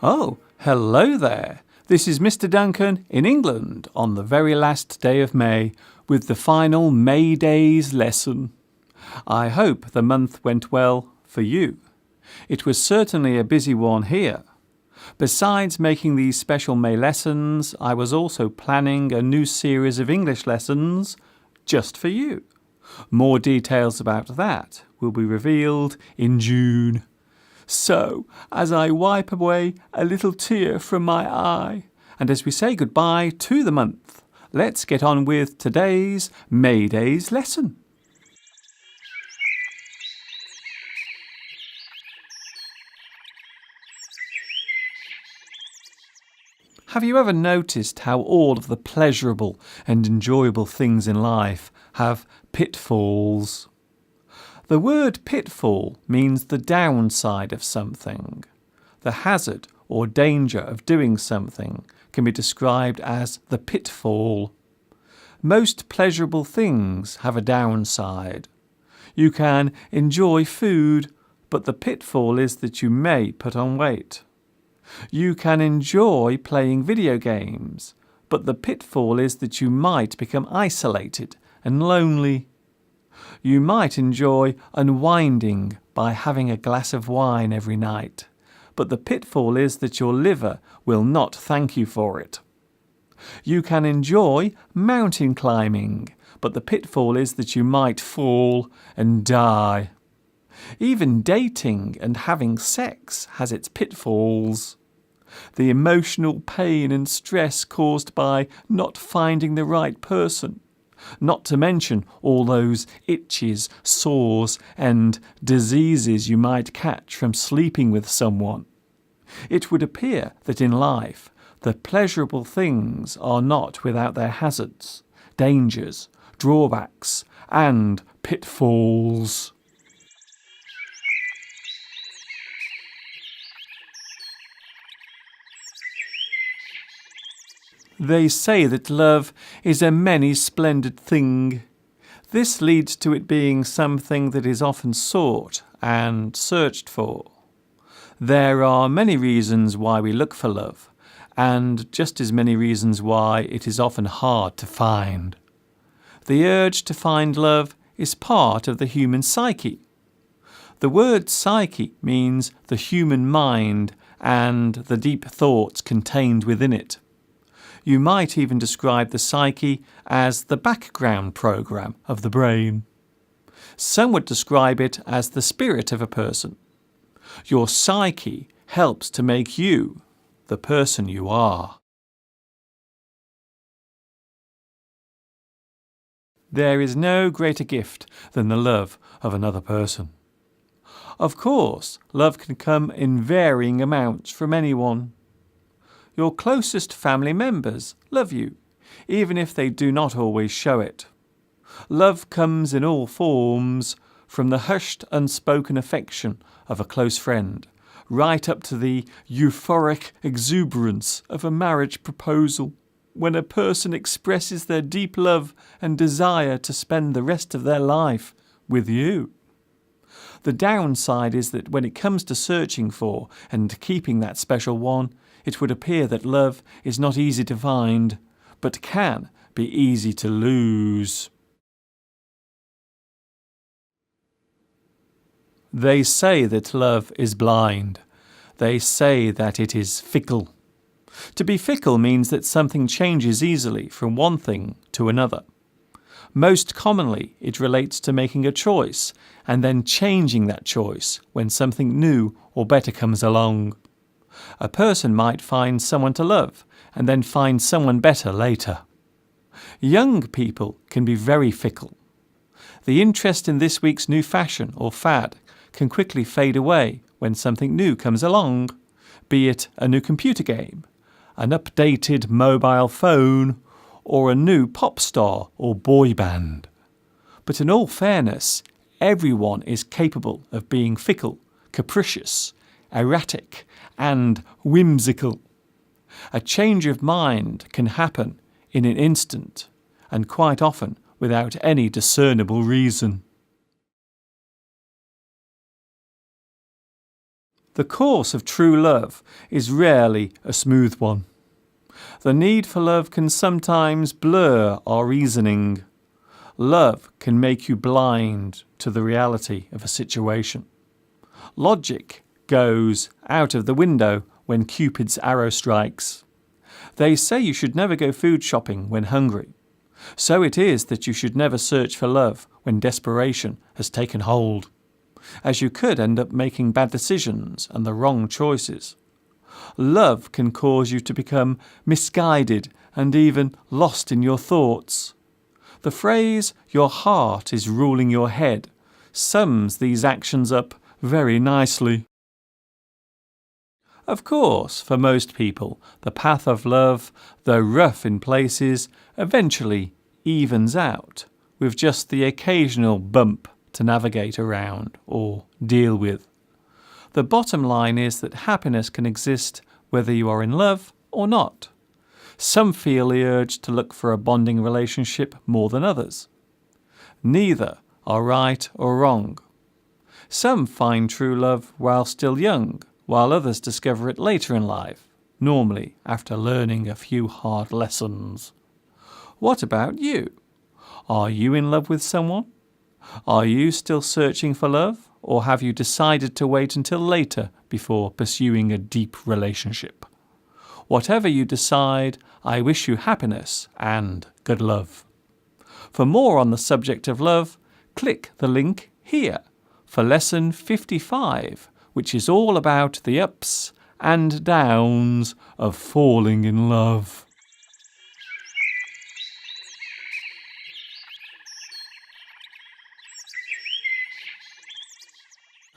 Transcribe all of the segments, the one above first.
Oh, hello there. This is Misterduncan in England on the very last day of May with the final May Days lesson. I hope the month went well for you. It was certainly a busy one here. Besides making these special May lessons, I was also planning a new series of English lessons just for you. More details about that will be revealed in June. So, as I wipe away a little tear from my eye, and as we say goodbye to the month, let's get on with today's May Days lesson. Have you ever noticed how all of the pleasurable and enjoyable things in life have pitfalls? The word pitfall means the downside of something. The hazard or danger of doing something can be described as the pitfall. Most pleasurable things have a downside. You can enjoy food, but the pitfall is that you may put on weight. You can enjoy playing video games, but the pitfall is that you might become isolated and lonely. You might enjoy unwinding by having a glass of wine every night, but the pitfall is that your liver will not thank you for it. You can enjoy mountain climbing, but the pitfall is that you might fall and die. Even dating and having sex has its pitfalls. The emotional pain and stress caused by not finding the right person, not to mention all those itches, sores and diseases you might catch from sleeping with someone. It would appear that in life the pleasurable things are not without their hazards, dangers, drawbacks and pitfalls. They say that love is a many splendid thing. This leads to it being something that is often sought and searched for. There are many reasons why we look for love, and just as many reasons why it is often hard to find. The urge to find love is part of the human psyche. The word psyche means the human mind and the deep thoughts contained within it. You might even describe the psyche as the background program of the brain. Some would describe it as the spirit of a person. Your psyche helps to make you the person you are. There is no greater gift than the love of another person. Of course, love can come in varying amounts from anyone. Your closest family members love you, even if they do not always show it. Love comes in all forms, from the hushed, unspoken affection of a close friend, right up to the euphoric exuberance of a marriage proposal, when a person expresses their deep love and desire to spend the rest of their life with you. The downside is that when it comes to searching for and keeping that special one, it would appear that love is not easy to find, but can be easy to lose. They say that love is blind. They say that it is fickle. To be fickle means that something changes easily from one thing to another. Most commonly, it relates to making a choice and then changing that choice when something new or better comes along. A person might find someone to love and then find someone better later. Young people can be very fickle. The interest in this week's new fashion or fad can quickly fade away when something new comes along, be it a new computer game, an updated mobile phone, or a new pop star or boy band. But in all fairness, everyone is capable of being fickle, capricious, erratic, and whimsical. A change of mind can happen in an instant, and quite often without any discernible reason. The course of true love is rarely a smooth one. The need for love can sometimes blur our reasoning. Love can make you blind to the reality of a situation. Logic goes out of the window when Cupid's arrow strikes. They say you should never go food shopping when hungry. So it is that you should never search for love when desperation has taken hold, as you could end up making bad decisions and the wrong choices. Love can cause you to become misguided and even lost in your thoughts. The phrase, "your heart is ruling your head," sums these actions up very nicely. Of course, for most people, the path of love, though rough in places, eventually evens out, with just the occasional bump to navigate around or deal with. The bottom line is that happiness can exist whether you are in love or not. Some feel the urge to look for a bonding relationship more than others. Neither are right or wrong. Some find true love while still young, while others discover it later in life, normally after learning a few hard lessons. What about you? Are you in love with someone? Are you still searching for love, or have you decided to wait until later before pursuing a deep relationship? Whatever you decide, I wish you happiness and good love. For more on the subject of love, click the link here for lesson 55, which is all about the ups and downs of falling in love.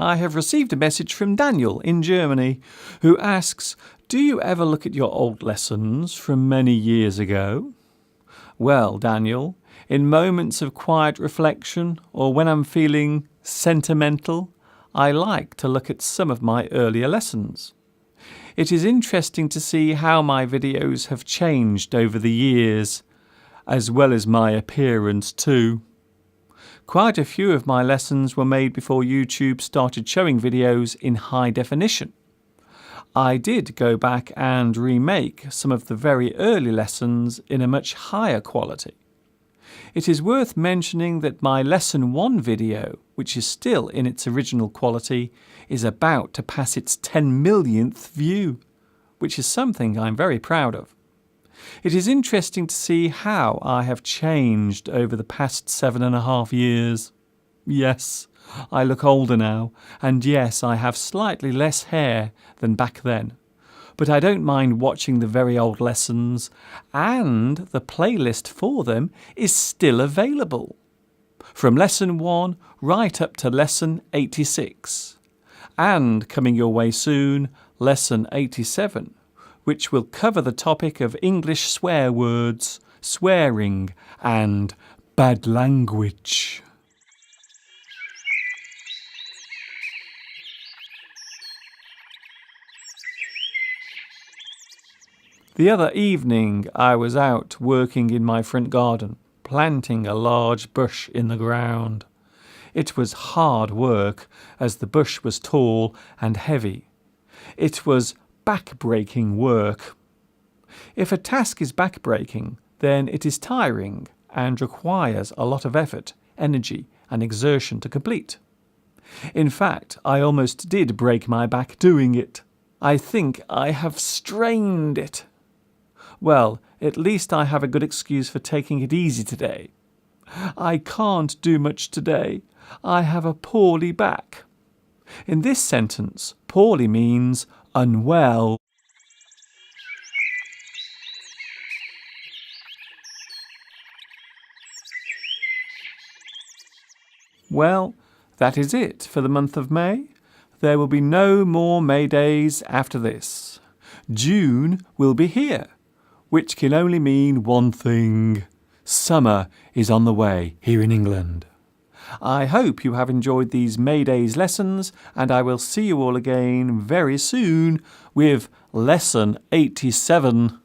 I have received a message from Daniel in Germany, who asks, "Do you ever look at your old lessons from many years ago?" Well, Daniel, in moments of quiet reflection or when I'm feeling sentimental, I like to look at some of my earlier lessons. It is interesting to see how my videos have changed over the years, as well as my appearance too. Quite a few of my lessons were made before YouTube started showing videos in high definition. I did go back and remake some of the very early lessons in a much higher quality. It is worth mentioning that my Lesson 1 video, which is still in its original quality, is about to pass its 10 millionth view, which is something I'm very proud of. It is interesting to see how I have changed over the past 7.5 years. Yes, I look older now, and yes, I have slightly less hair than back then. But I don't mind watching the very old lessons, and the playlist for them is still available. From Lesson 1 right up to Lesson 86. And coming your way soon, Lesson 87, which will cover the topic of English swear words, swearing, and bad language. The other evening I was out working in my front garden, planting a large bush in the ground. It was hard work, as the bush was tall and heavy. It was back-breaking work. If a task is back-breaking, then it is tiring and requires a lot of effort, energy, and exertion to complete. In fact, I almost did break my back doing it. I think I have strained it. Well, at least I have a good excuse for taking it easy today. I can't do much today. I have a poorly back. In this sentence, poorly means unwell. Well, that is it for the month of May. There will be no more May days after this. June will be here, which can only mean one thing. Summer is on the way here in England. I hope you have enjoyed these May Days lessons, and I will see you all again very soon with Lesson 87.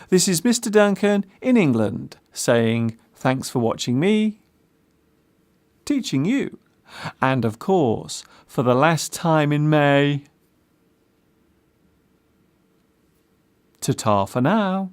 This is Mr. Duncan in England, saying thanks for watching me, teaching you, and of course, for the last time in May, Ta-ta for now.